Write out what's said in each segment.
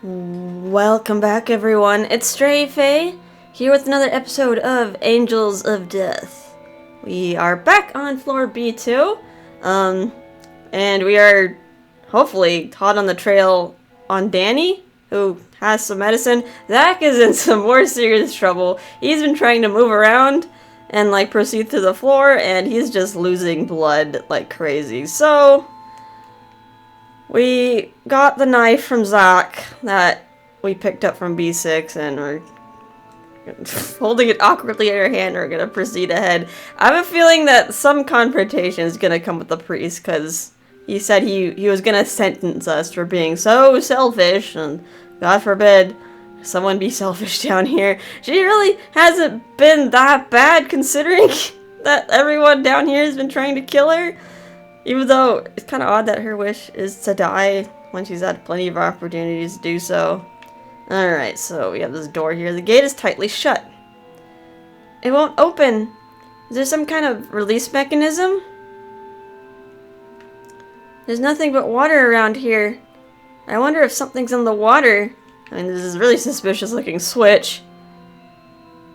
Welcome back, everyone. It's Stray Faye here with another episode of Angels of Death. We are back on floor B2, and we are hopefully hot on the trail on Danny, who has some medicine. Zach is in some more serious trouble. He's been trying to move around and proceed through the floor, and he's just losing blood like crazy. So we got the knife from Zach that we picked up from B6, and we're holding it awkwardly in our hand. We're gonna proceed ahead. I have a feeling that some confrontation is gonna come with the priest, because he said he was gonna sentence us for being so selfish, and God forbid someone be selfish down here. She really hasn't been that bad, considering that everyone down here has been trying to kill her. Even though it's kind of odd that her wish is to die when she's had plenty of opportunities to do so. Alright, so we have this door here. The gate is tightly shut. It won't open. Is there some kind of release mechanism? There's nothing but water around here. I wonder if something's in the water. I mean, this is a really suspicious looking switch.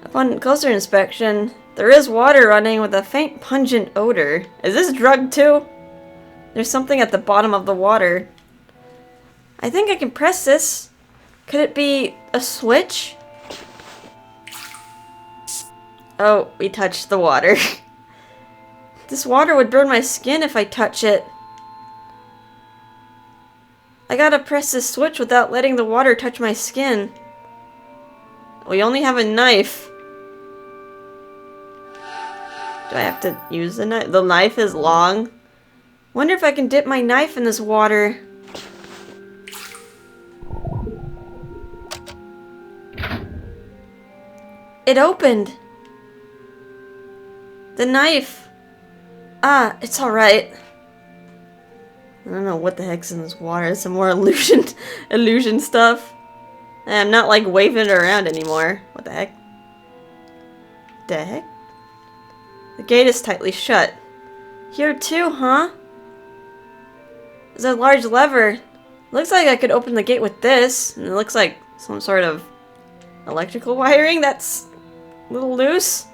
Upon closer inspection, there is water running with a faint pungent odor. Is this drugged too? There's something at the bottom of the water. I think I can press this. Could it be a switch? Oh, we touched the water. This water would burn my skin if I touch it. I gotta press this switch without letting the water touch my skin. We only have a knife. Do I have to use the knife? The knife is long. Wonder if I can dip my knife in this water. It opened. The knife. Ah, it's alright. I don't know what the heck's in this water. Some more illusion stuff. I'm not waving it around anymore. What the heck? The heck? The gate is tightly shut. Here too, huh? There's a large lever. Looks like I could open the gate with this. And it looks like some sort of electrical wiring that's a little loose.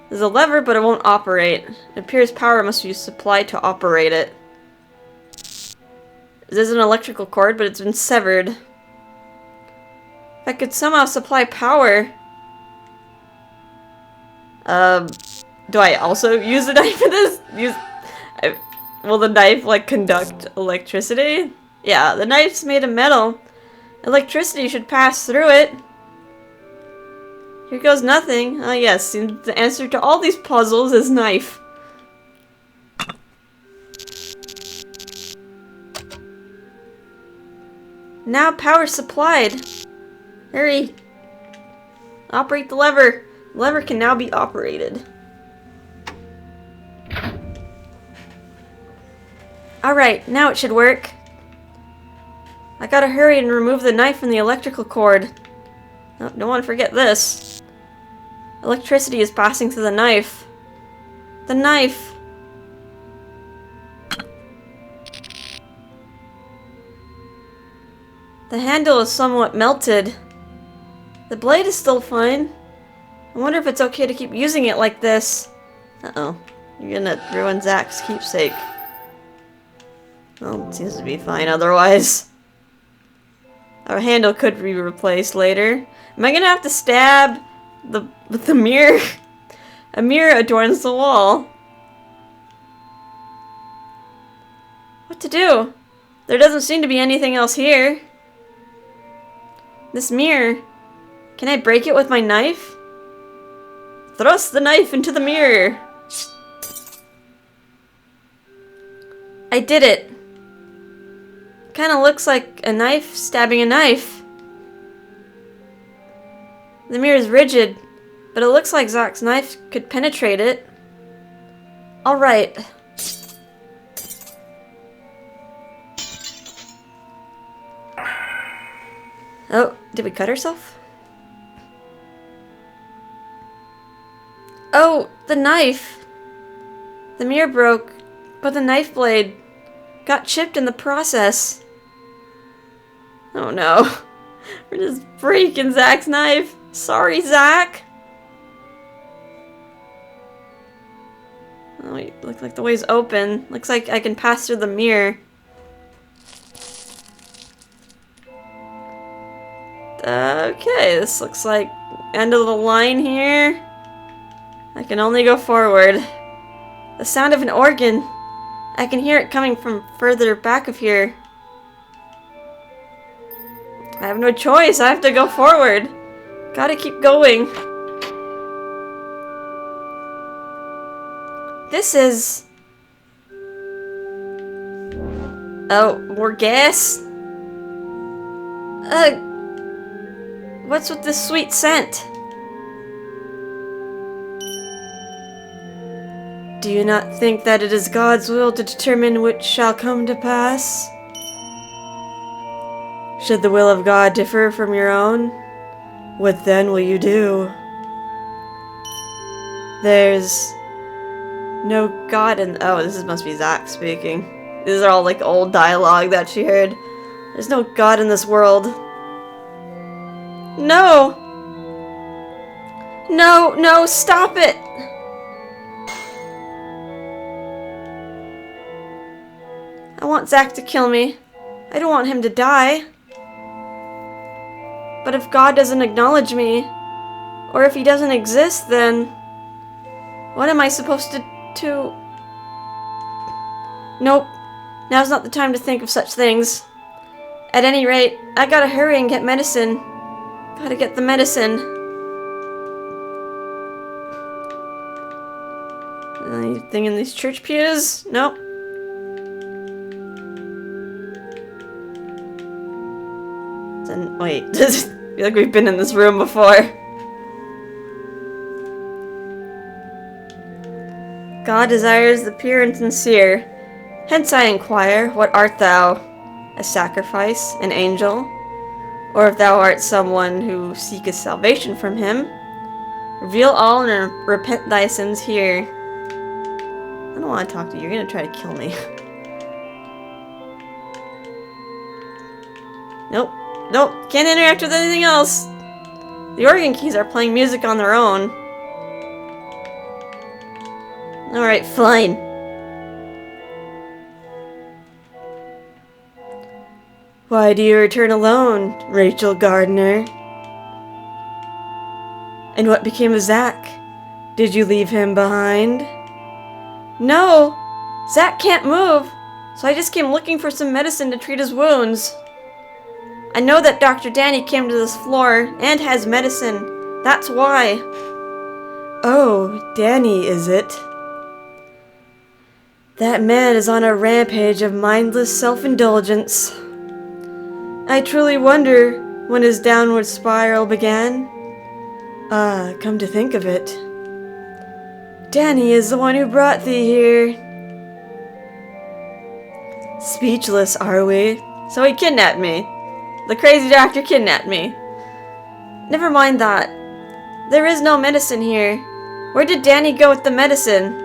There's a lever, but it won't operate. It appears power must be supplied to operate it. There's an electrical cord, but it's been severed. If I could somehow supply power... do I also use the knife for this? Will the knife, conduct electricity? Yeah, the knife's made of metal. Electricity should pass through it. Here goes nothing. Ah, yes, seems the answer to all these puzzles is knife. Now power supplied. Hurry. Operate the lever. The lever can now be operated. Alright, now it should work. I gotta hurry and remove the knife from the electrical cord. Oh, don't want to forget this. Electricity is passing through the knife. The knife! The handle is somewhat melted. The blade is still fine. I wonder if it's okay to keep using it like this. Uh-oh. You're gonna ruin Zach's keepsake. Well, it seems to be fine otherwise. Our handle could be replaced later. Am I gonna have to stab with the mirror? A mirror adorns the wall. What to do? There doesn't seem to be anything else here. This mirror. Can I break it with my knife? Thrust the knife into the mirror. I did it. Kinda looks like a knife stabbing a knife. The mirror is rigid, but it looks like Zach's knife could penetrate it. Alright. Oh, did we cut ourselves? Oh, the knife! The mirror broke, but the knife blade got chipped in the process. Oh no. We're just breaking Zach's knife. Sorry, Zach. Oh wait, looks like the way's open. Looks like I can pass through the mirror. Okay, this looks like end of the line here. I can only go forward. The sound of an organ. I can hear it coming from further back of here. I have no choice. I have to go forward. Gotta keep going. This is... Oh, more gas? What's with this sweet scent? Do you not think that it is God's will to determine which shall come to pass? Should the will of God differ from your own, what then will you do? There's no God in... Oh, this must be Zach speaking. These are all like old dialogue that she heard. There's no God in this world. No! No, no, stop it! I want Zach to kill me. I don't want him to die. But if God doesn't acknowledge me, or if he doesn't exist, then what am I supposed to do? Nope. Now's not the time to think of such things. At any rate, I gotta hurry and get medicine. Gotta get the medicine. Anything in these church pews? Nope. Then, wait, I feel like we've been in this room before. God desires the pure and sincere. Hence I inquire, what art thou? A sacrifice, an angel? Or if thou art someone who seeketh salvation from him, reveal all and repent thy sins here. I don't want to talk to you. You're going to try to kill me. Nope. Nope. Can't interact with anything else. The organ keys are playing music on their own. Alright, fine. Why do you return alone, Rachel Gardner? And what became of Zach? Did you leave him behind? No! Zach can't move, so I just came looking for some medicine to treat his wounds. I know that Dr. Danny came to this floor and has medicine. That's why. Oh, Danny, is it? That man is on a rampage of mindless self-indulgence. I truly wonder when his downward spiral began. Come to think of it, Danny is the one who brought thee here. Speechless, are we? So he kidnapped me. The crazy doctor kidnapped me. Never mind that. There is no medicine here. Where did Danny go with the medicine?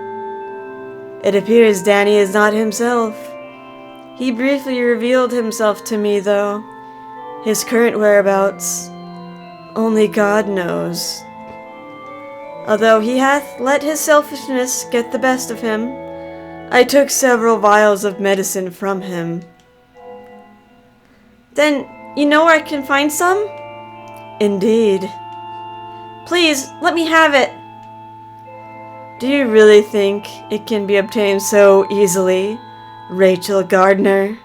It appears Danny is not himself. He briefly revealed himself to me, though. His current whereabouts, only God knows. Although he hath let his selfishness get the best of him, I took several vials of medicine from him. Then, you know where I can find some? Indeed. Please, let me have it. Do you really think it can be obtained so easily, Rachel Gardner?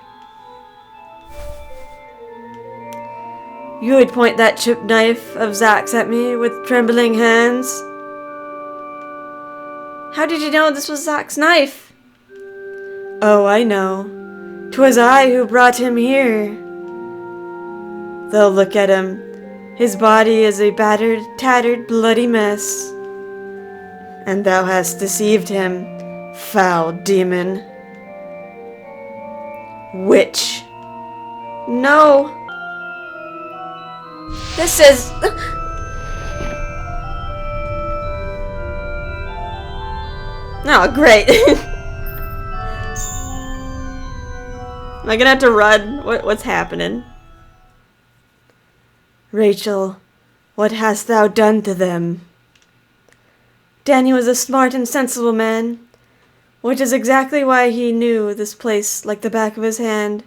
You would point that chipped knife of Zach's at me with trembling hands? How did you know this was Zach's knife? Oh, I know. 'Twas I who brought him here. Though look at him. His body is a battered, tattered, bloody mess. And thou hast deceived him, foul demon. Witch. No. This is... Oh, great. Am I gonna have to run? What's happening? Rachel, what hast thou done to them? Danny was a smart and sensible man, which is exactly why he knew this place like the back of his hand,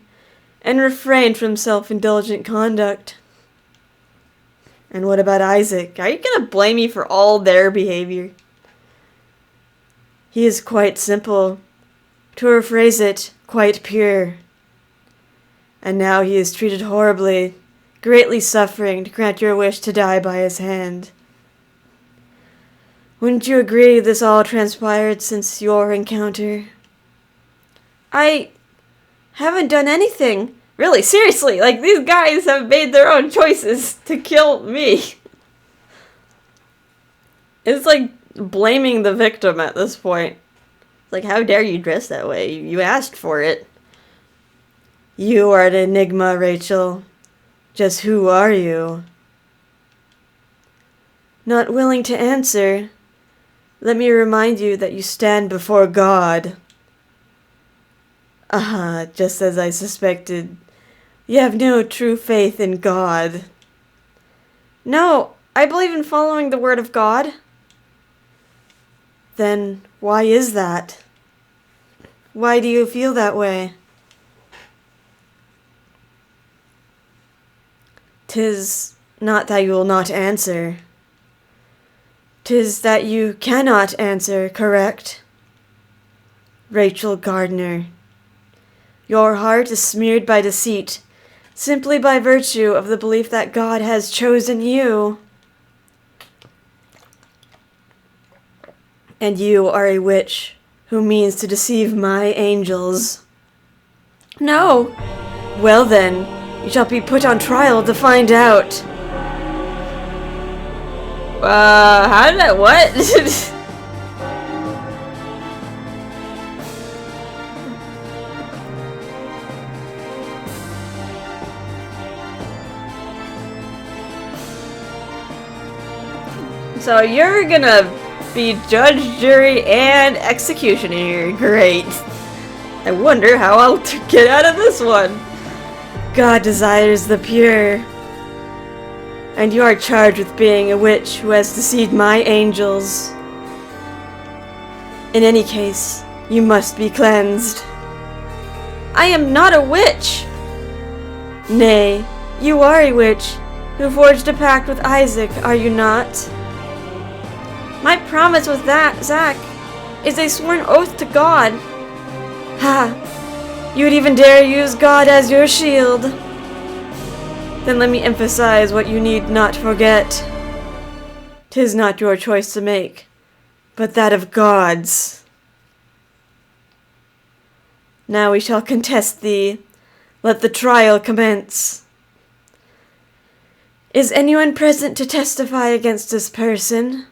and refrained from self-indulgent conduct. And what about Isaac? Are you gonna blame me for all their behavior? He is quite simple. To rephrase it, quite pure. And now he is treated horribly, greatly suffering to grant your wish to die by his hand. Wouldn't you agree this all transpired since your encounter? I haven't done anything. Really, seriously, like, these guys have made their own choices to kill me. It's like blaming the victim at this point. Like, how dare you dress that way? You asked for it. You are an enigma, Rachel. Just who are you? Not willing to answer, let me remind you that you stand before God. Just as I suspected. You have no true faith in God. No, I believe in following the word of God. Then why is that? Why do you feel that way? 'Tis not that you will not answer. 'Tis that you cannot answer, correct? Rachel Gardner, your heart is smeared by deceit, simply by virtue of the belief that God has chosen you. And you are a witch who means to deceive my angels. No! Well then, you shall be put on trial to find out. How did that, what? So you're gonna be judge, jury, and executioner. Great. I wonder how I'll get out of this one. God desires the pure. And you are charged with being a witch who has deceived my angels. In any case, you must be cleansed. I am not a witch! Nay, you are a witch who forged a pact with Isaac, are you not? My promise with that, Zach, is a sworn oath to God. Ha! You would even dare use God as your shield. Then let me emphasize what you need not forget. 'Tis not your choice to make, but that of God's. Now we shall contest thee. Let the trial commence. Is anyone present to testify against this person?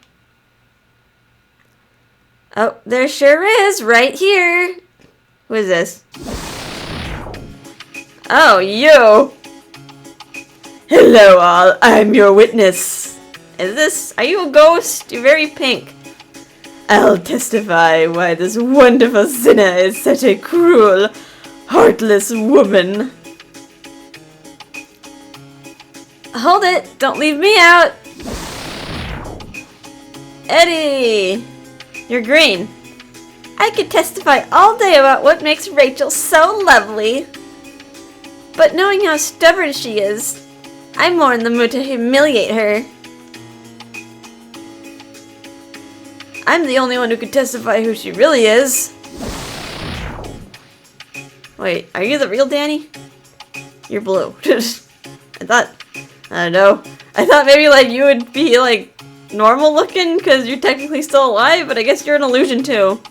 Oh, there sure is, right here. Who is this? Oh, you! Hello all, I'm your witness. Are you a ghost? You're very pink. I'll testify why this wonderful sinner is such a cruel, heartless woman. Hold it, don't leave me out. Eddie! You're green. I could testify all day about what makes Rachel so lovely. But knowing how stubborn she is, I'm more in the mood to humiliate her. I'm the only one who could testify who she really is. Wait, are you the real Danny? You're blue. I don't know. I thought maybe like you would be like normal looking because you're technically still alive, but I guess you're an illusion too.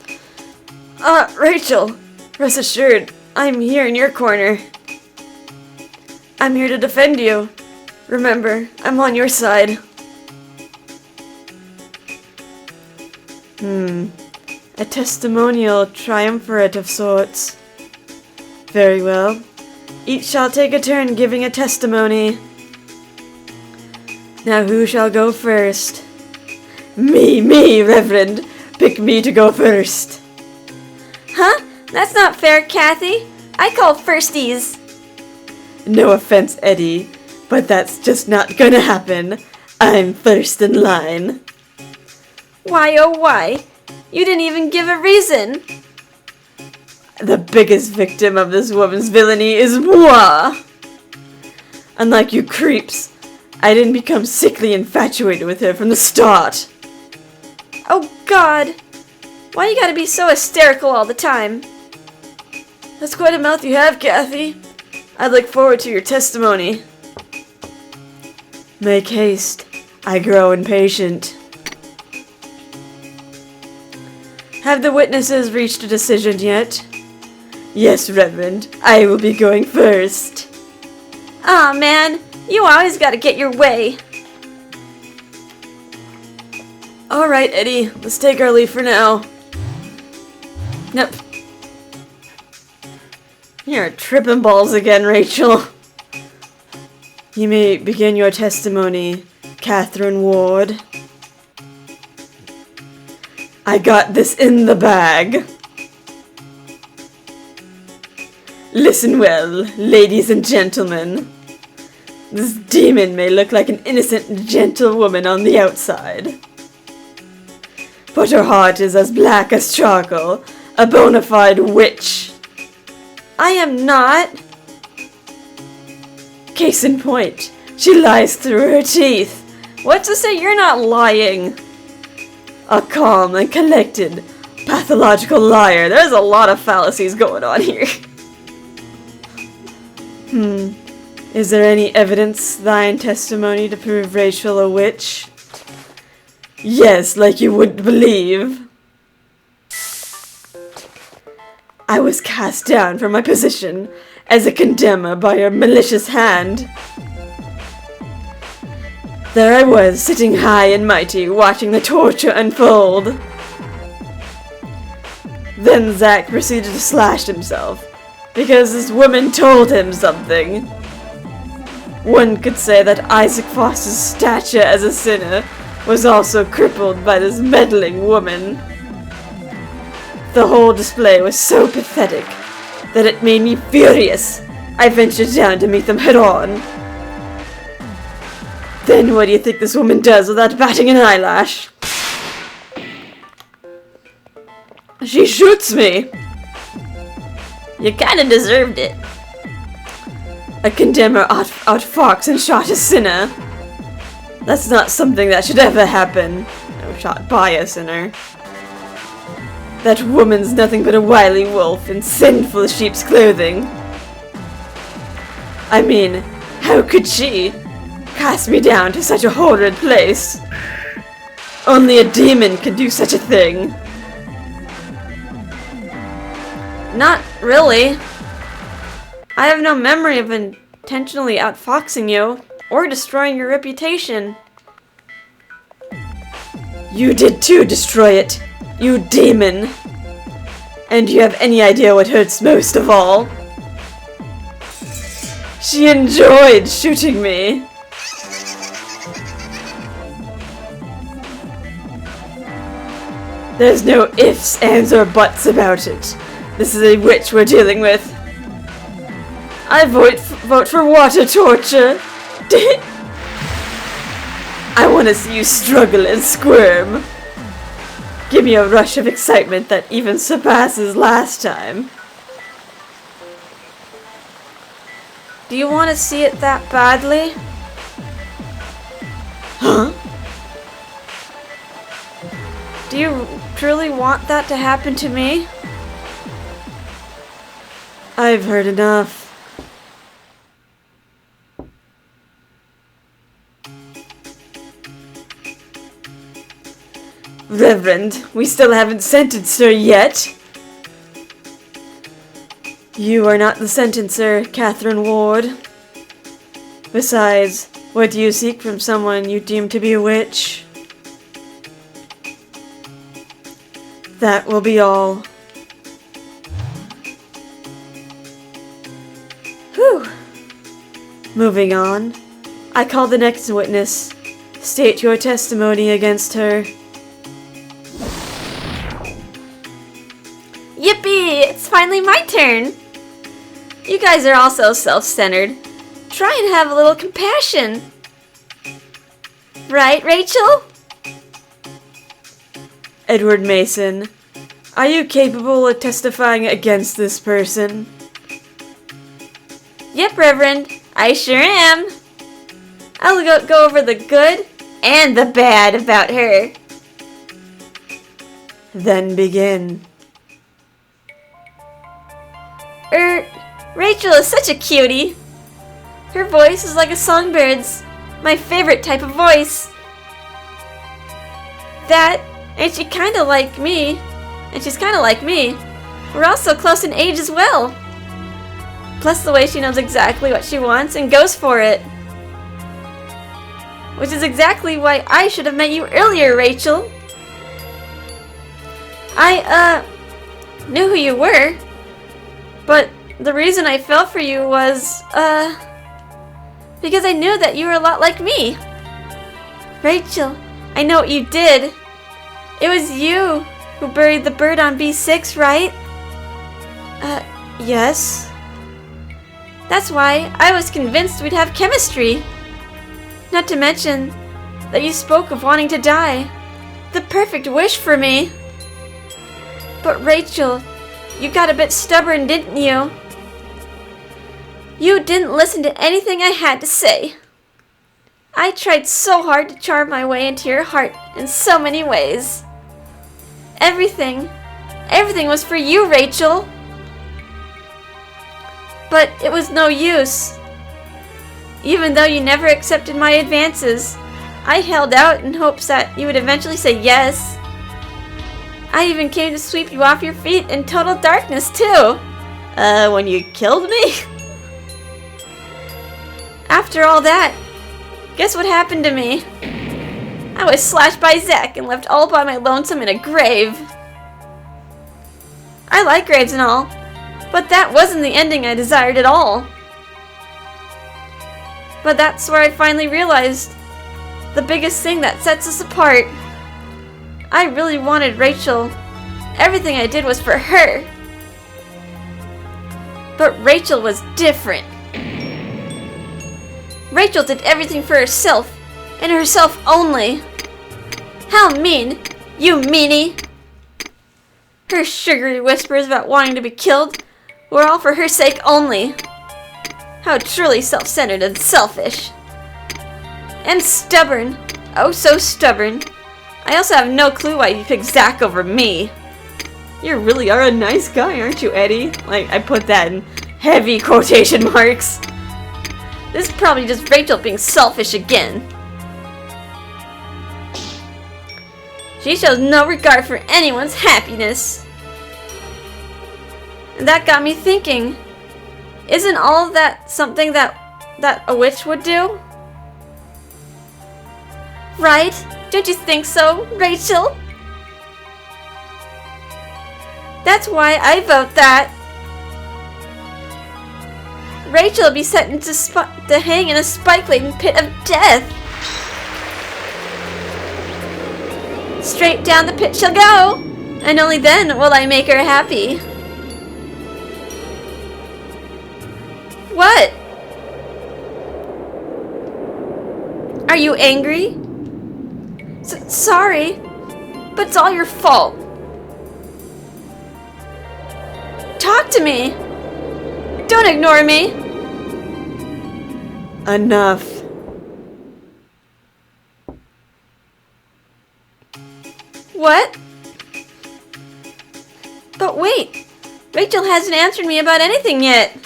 Rachel, rest assured, I'm here in your corner. I'm here to defend you. Remember, I'm on your side. A testimonial triumvirate of sorts. Very well. Each shall take a turn giving a testimony. Now who shall go first? Me, Reverend. Pick me to go first. Huh? That's not fair, Kathy. I call firsties. No offense, Eddie, But that's just not gonna happen. I'm first in line. Why, oh why? You didn't even give a reason. The biggest victim of this woman's villainy is moi. Unlike you creeps, I didn't become sickly infatuated with her from the start. Oh God. Why you gotta be so hysterical all the time? That's quite a mouth you have, Kathy. I look forward to your testimony. Make haste. I grow impatient. Have the witnesses reached a decision yet? Yes, Reverend. I will be going first. Aw, man. You always gotta get your way. Alright, Eddie. Let's take our leave for now. Nope. You're tripping balls again, Rachel. You may begin your testimony, Catherine Ward. I got this in the bag. Listen well, ladies and gentlemen. This demon may look like an innocent and gentle woman on the outside, but her heart is as black as charcoal, a bona fide witch. I am not. Case in point, she lies through her teeth. What's to say you're not lying? A calm and collected, pathological liar. There's a lot of fallacies going on here. Is there any evidence, thine testimony, to prove Rachel a witch? Yes, like you wouldn't believe. I was cast down from my position as a condemner by your malicious hand. There I was, sitting high and mighty, watching the torture unfold. Then Zach proceeded to slash himself, because this woman told him something. One could say that Isaac Foster's stature as a sinner was also crippled by this meddling woman. The whole display was so pathetic that it made me furious. I ventured down to meet them head on. Then what do you think this woman does without batting an eyelash? She shoots me! You kinda deserved it. A condemner outfoxed and shot a sinner. That's not something that should ever happen. No, shot by a sinner. That woman's nothing but a wily wolf in sinful sheep's clothing. I mean, how could she cast me down to such a horrid place? Only a demon could do such a thing. Not really. I have no memory of intentionally outfoxing you or destroying your reputation. You did too destroy it, you demon. And do you have any idea what hurts most of all? She enjoyed shooting me. There's no ifs, ands, or buts about it. This is a witch we're dealing with. I vote for water torture. I want to see you struggle and squirm. Give me a rush of excitement that even surpasses last time. Do you want to see it that badly? Huh? Do you truly want that to happen to me? I've heard enough. Reverend, we still haven't sentenced her yet. You are not the sentencer, Catherine Ward. Besides, what do you seek from someone you deem to be a witch? That will be all. Whew. Moving on. I call the next witness. State your testimony against her. Yippee! It's finally my turn! You guys are all so self-centered. Try and have a little compassion. Right, Rachel? Edward Mason, are you capable of testifying against this person? Yep, Reverend. I sure am. I'll go over the good and the bad about her. Then begin. Rachel is such a cutie. Her voice is like a songbird's. My favorite type of voice. That, and she's kinda like me. We're also close in age as well. Plus the way she knows exactly what she wants and goes for it. Which is exactly why I should have met you earlier, Rachel. I, knew who you were. But the reason I fell for you was, because I knew that you were a lot like me. Rachel, I know what you did. It was you who buried the bird on B6, right? Yes. That's why I was convinced we'd have chemistry. Not to mention that you spoke of wanting to die. The perfect wish for me. But Rachel, you got a bit stubborn, didn't you? You didn't listen to anything I had to say. I tried so hard to charm my way into your heart in so many ways. Everything was for you, Rachel. But it was no use. Even though you never accepted my advances, I held out in hopes that you would eventually say yes. I even came to sweep you off your feet in total darkness, too. When you killed me? After all that, guess what happened to me? I was slashed by Zack and left all by my lonesome in a grave. I like graves and all, but that wasn't the ending I desired at all. But that's where I finally realized the biggest thing that sets us apart. I really wanted Rachel. Everything I did was for her. But Rachel was different. Rachel did everything for herself, and herself only. How mean, you meanie! Her sugary whispers about wanting to be killed were all for her sake only. How truly self-centered and selfish. And stubborn. Oh, so stubborn. I also have no clue why you picked Zack over me. You really are a nice guy, aren't you, Eddie? Like, I put that in heavy quotation marks. This is probably just Rachel being selfish again. She shows no regard for anyone's happiness. And that got me thinking, isn't all of that something that a witch would do? Right? Don't you think so, Rachel? That's why I vote that Rachel will be sentenced to hang in a spike-laden pit of death. Straight down the pit she'll go, and only then will I make her happy. What? Are you angry? Sorry, but it's all your fault. Talk to me. Don't ignore me. Enough. What? But wait, Rachel hasn't answered me about anything yet.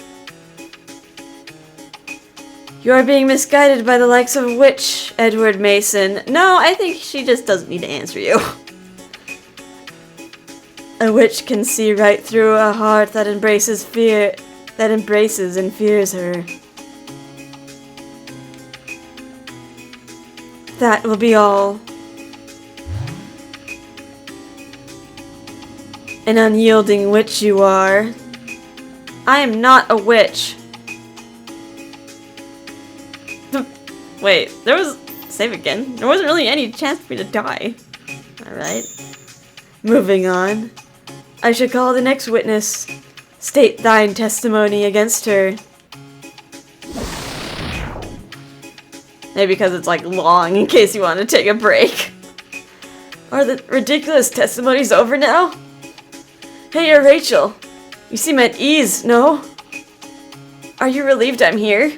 You are being misguided by the likes of a witch, Edward Mason. No, I think she just doesn't need to answer you. A witch can see right through a heart that embraces and fears her. That will be all. An unyielding witch you are. I am not a witch. Wait, save again. There wasn't really any chance for me to die. Alright. Moving on. I should call the next witness. State thine testimony against her. Maybe because it's like long in case you want to take a break. Are the ridiculous testimonies over now? Hey, you're Rachel. You seem at ease, no? Are you relieved I'm here?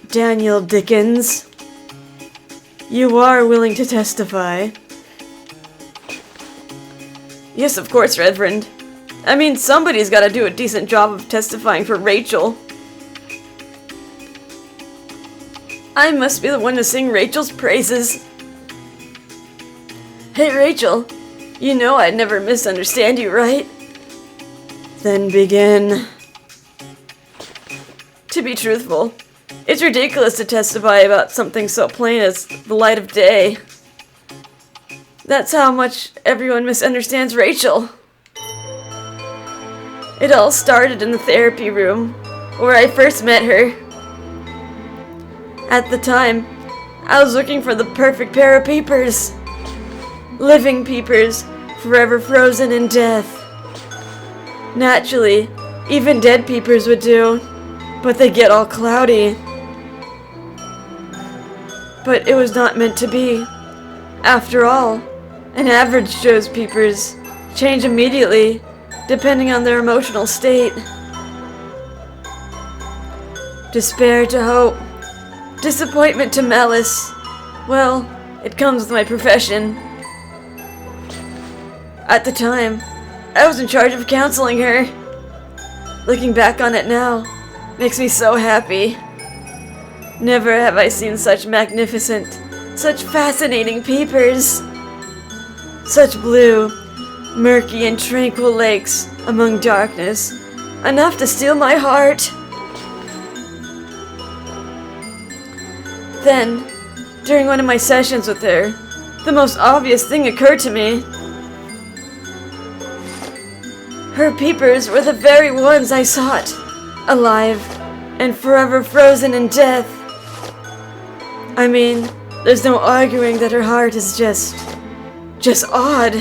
Daniel Dickens. You are willing to testify. Yes, of course, Reverend. I mean, somebody's gotta do a decent job of testifying for Rachel. I must be the one to sing Rachel's praises. Hey, Rachel. You know I'd never misunderstand you, right? Then begin. To be truthful, it's ridiculous to testify about something so plain as the light of day. That's how much everyone misunderstands Rachel. It all started in the therapy room, where I first met her. At the time, I was looking for the perfect pair of peepers. Living peepers, forever frozen in death. Naturally, even dead peepers would do, but they get all cloudy. But it was not meant to be. After all, an average Joe's peepers change immediately, depending on their emotional state. Despair to hope. Disappointment to malice. Well, it comes with my profession. At the time, I was in charge of counseling her. Looking back on it now, makes me so happy. Never have I seen such magnificent, such fascinating peepers. Such blue, murky and tranquil lakes among darkness, enough to steal my heart. Then, during one of my sessions with her, the most obvious thing occurred to me. Her peepers were the very ones I sought, alive and forever frozen in death. I mean, there's no arguing that her heart is just odd.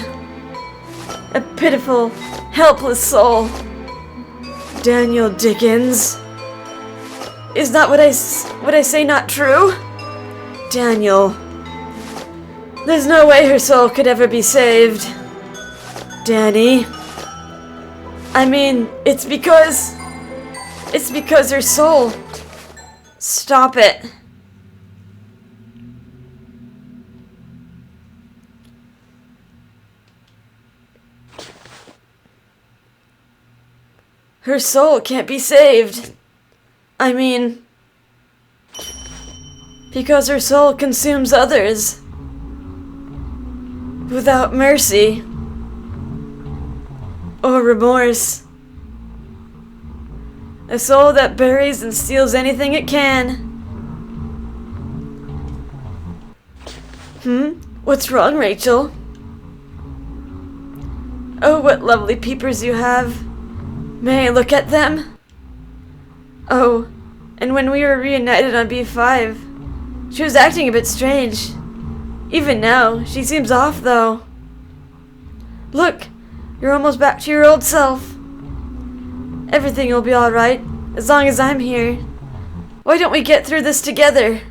A pitiful, helpless soul. Daniel Dickens. Is not what I say not true? Daniel. There's no way her soul could ever be saved. Danny. I mean, it's because her soul. Stop it. Her soul can't be saved. I mean, because her soul consumes others without mercy or remorse. A soul that buries and steals anything it can. What's wrong, Rachel? Oh, what lovely peepers you have. May I look at them? Oh, and when we were reunited on B5, she was acting a bit strange. Even now, she seems off, though. Look, you're almost back to your old self. Everything will be alright, as long as I'm here. Why don't we get through this together?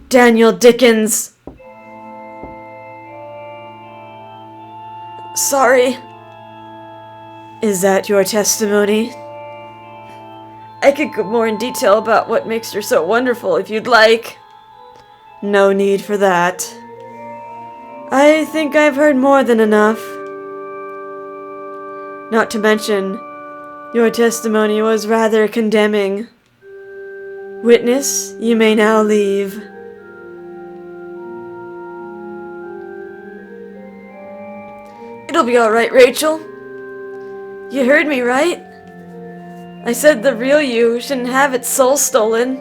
Daniel Dickens. Sorry. Is that your testimony? I could go more in detail about what makes her so wonderful if you'd like. No need for that. I think I've heard more than enough. Not to mention, your testimony was rather condemning. Witness, you may now leave. It'll be alright, Rachel. You heard me, right? I said the real you shouldn't have its soul stolen.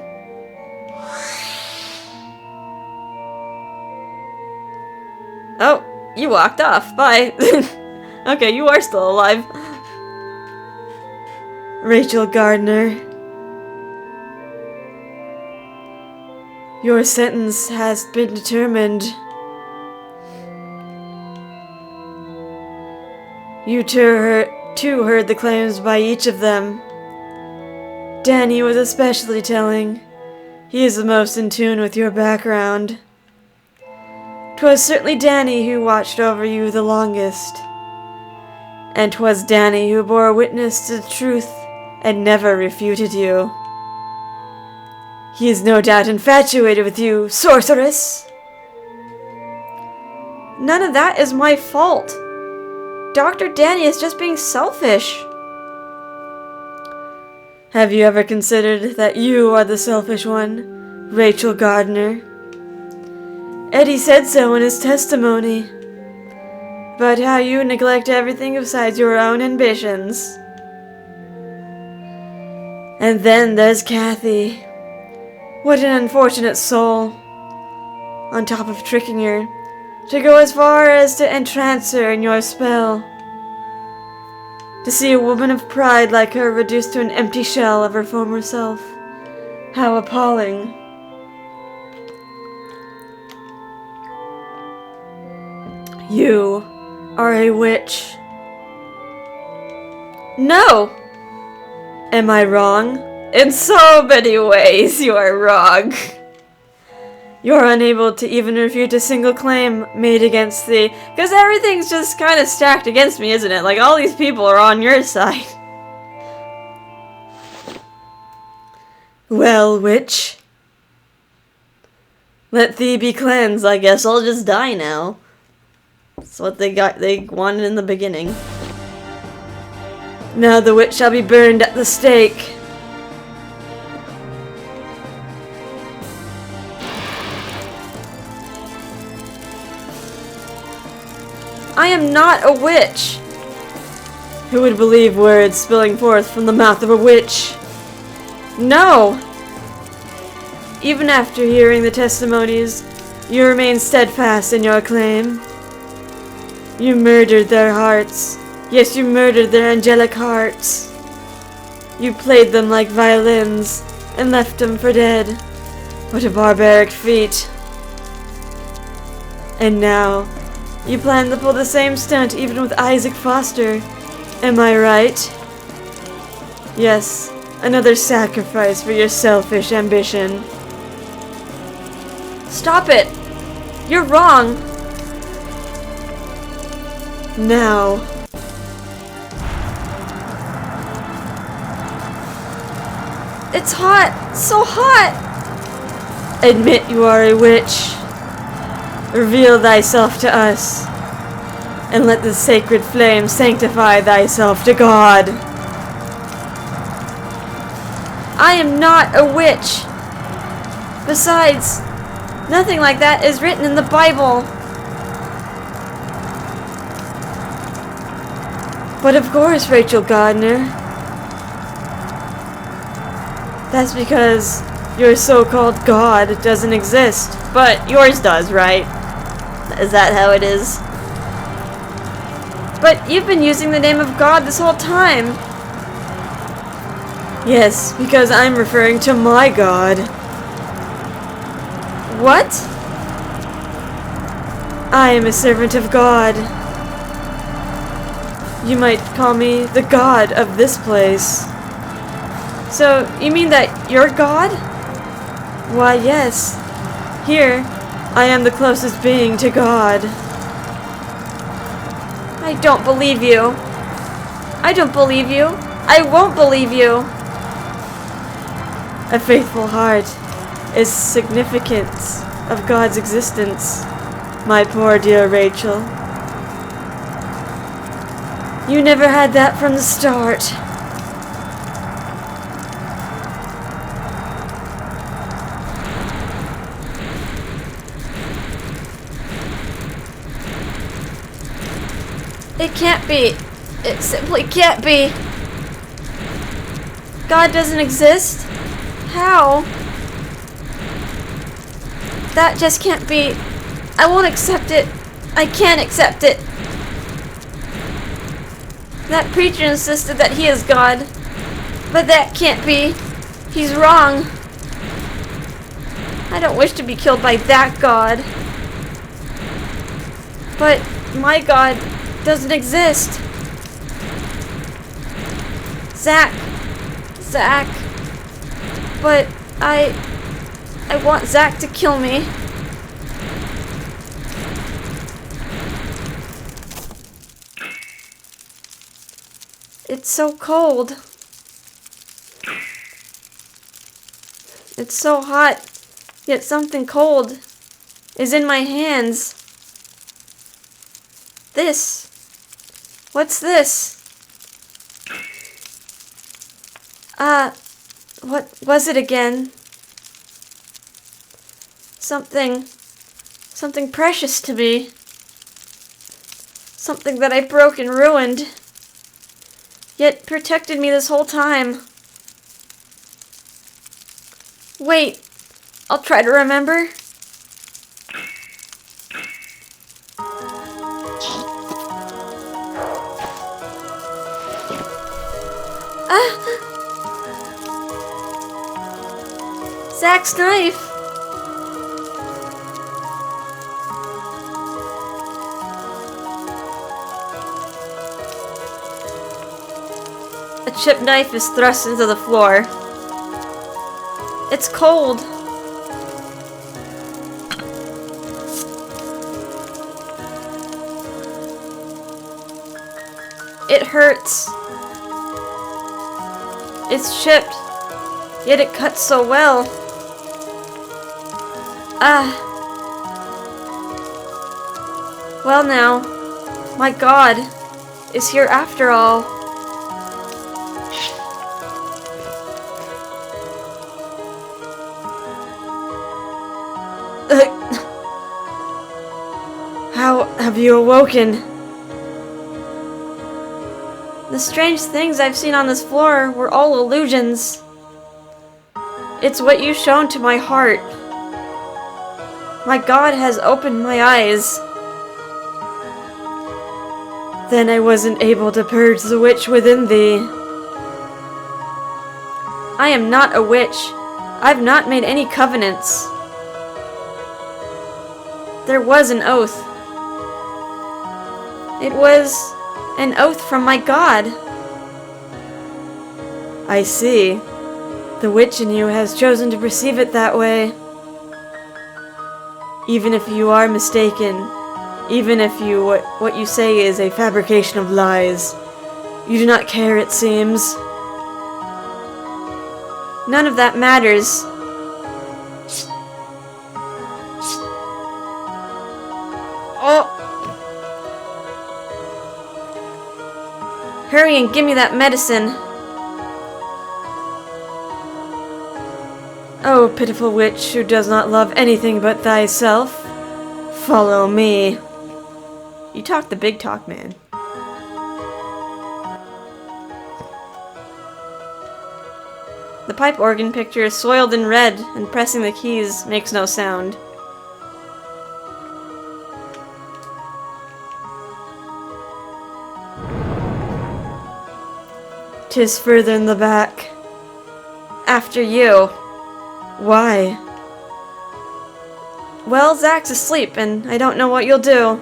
Oh, you walked off. Bye. Okay, you are still alive. Rachel Gardner. Your sentence has been determined. You too heard the claims by each of them. Danny was especially telling. He is the most in tune with your background. 'Twas certainly Danny who watched over you the longest. And 'twas Danny who bore witness to the truth and never refuted you. He is no doubt infatuated with you, sorceress! None of that is my fault. Dr. Danny is just being selfish. Have you ever considered that you are the selfish one, Rachel Gardner? Eddie said so in his testimony. About how you neglect everything besides your own ambitions. And then there's Kathy. What an unfortunate soul. On top of tricking her, to go as far as to entrance her in your spell. To see a woman of pride like her reduced to an empty shell of her former self. How appalling. You are a witch. No! Am I wrong? In so many ways, you are wrong. You're unable to even refute a single claim made against thee. Because everything's just kind of stacked against me, isn't it? Like, all these people are on your side. Well, witch. Let thee be cleansed. I guess I'll just die now. That's what they wanted in the beginning. Now the witch shall be burned at the stake. I am not a witch. Who would believe words spilling forth from the mouth of a witch? No. Even after hearing the testimonies, you remain steadfast in your claim. You murdered their hearts. Yes, you murdered their angelic hearts. You played them like violins and left them for dead. What a barbaric feat. And now, you plan to pull the same stunt even with Isaac Foster. Am I right? Yes, another sacrifice for your selfish ambition. Stop it! You're wrong! Now. It's hot! So hot! Admit you are a witch. Reveal thyself to us. And let the sacred flame sanctify thyself to God. I am not a witch! Besides, nothing like that is written in the Bible. But of course, Rachel Gardner. That's because your so-called God doesn't exist. But yours does, right? Is that how it is? But you've been using the name of God this whole time. Yes, because I'm referring to my God. What? I am a servant of God. You might call me the God of this place. So, you mean that you're God? Why, yes. Here, I am the closest being to God. I don't believe you. I don't believe you. I won't believe you. A faithful heart is significance of God's existence, my poor dear Rachel. You never had that from the start. It can't be. It simply can't be. God doesn't exist? How? That just can't be. I won't accept it. I can't accept it. That preacher insisted that he is God. But that can't be. He's wrong. I don't wish to be killed by that God. But my God doesn't exist. Zach. But I want Zack to kill me. It's so cold. It's so hot, yet something cold is in my hands. This. What's this? What was it again? Something precious to me. Something that I broke and ruined, yet protected me this whole time. Wait, I'll try to remember. Zack's knife! A chipped knife is thrust into the floor. It's cold. It hurts. It's chipped, yet it cuts so well. Well now, my God is here after all. How have you awoken? The strange things I've seen on this floor were all illusions. It's what you've shown to my heart. My God has opened my eyes. Then I wasn't able to purge the witch within thee. I am not a witch. I've not made any covenants. There was an oath. It was an oath from my God. I see. The witch in you has chosen to perceive it that way. Even if you are mistaken, even if what you say is a fabrication of lies, you do not care, it seems. None of that matters. Oh! Hurry and give me that medicine. Oh, pitiful witch who does not love anything but thyself, follow me. You talk the big talk, man. The pipe organ picture is soiled in red, and pressing the keys makes no sound. "'Tis further in the back. After you. Why?" "Well, Zack's asleep, and I don't know what you'll do."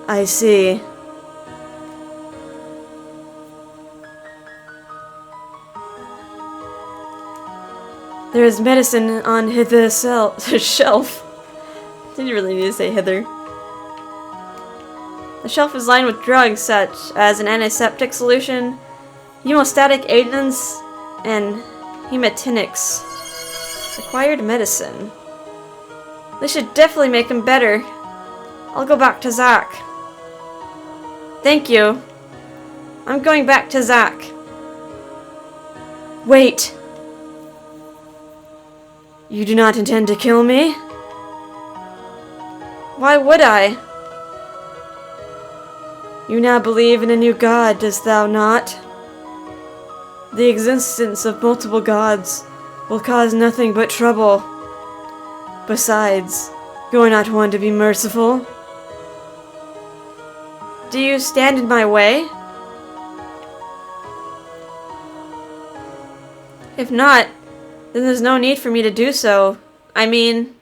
"I see." "There is medicine on hither shelf." Did you really need to say hither? The shelf is lined with drugs such as an antiseptic solution, hemostatic agents, and hematinics. Acquired medicine. This should definitely make him better. I'll go back to Zack. Thank you. I'm going back to Zack. Wait. You do not intend to kill me? Why would I? You now believe in a new god, dost thou not? The existence of multiple gods will cause nothing but trouble. Besides, you are not one to be merciful. Do you stand in my way? If not, then there's no need for me to do so. I mean,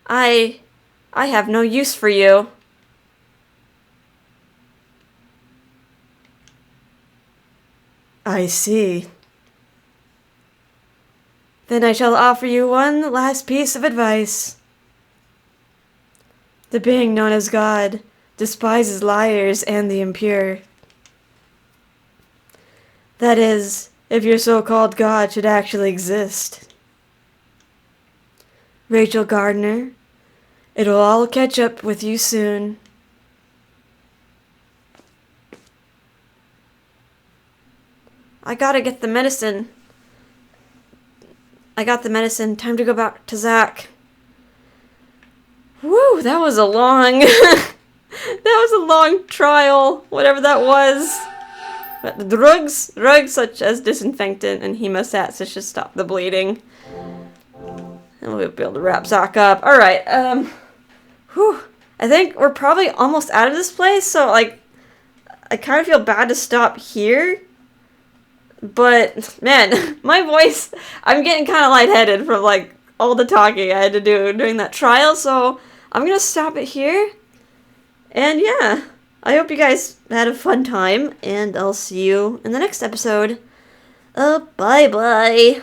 I have no use for you. I see. Then I shall offer you one last piece of advice. The being known as God despises liars and the impure. That is, if your so-called God should actually exist. Rachel Gardner, it'll all catch up with you soon. I gotta get the medicine. I got the medicine. Time to go back to Zach. Woo, that was a long... that was a long trial, whatever that was. But the drugs such as disinfectant and hemostats should stop the bleeding. And we'll be able to wrap Zach up. Alright, whew. I think we're probably almost out of this place, so, like, I kind of feel bad to stop here. But, man, my voice, I'm getting kind of lightheaded from, like, all the talking I had to do during that trial, so I'm gonna stop it here. And, yeah, I hope you guys had a fun time, and I'll see you in the next episode. Bye-bye.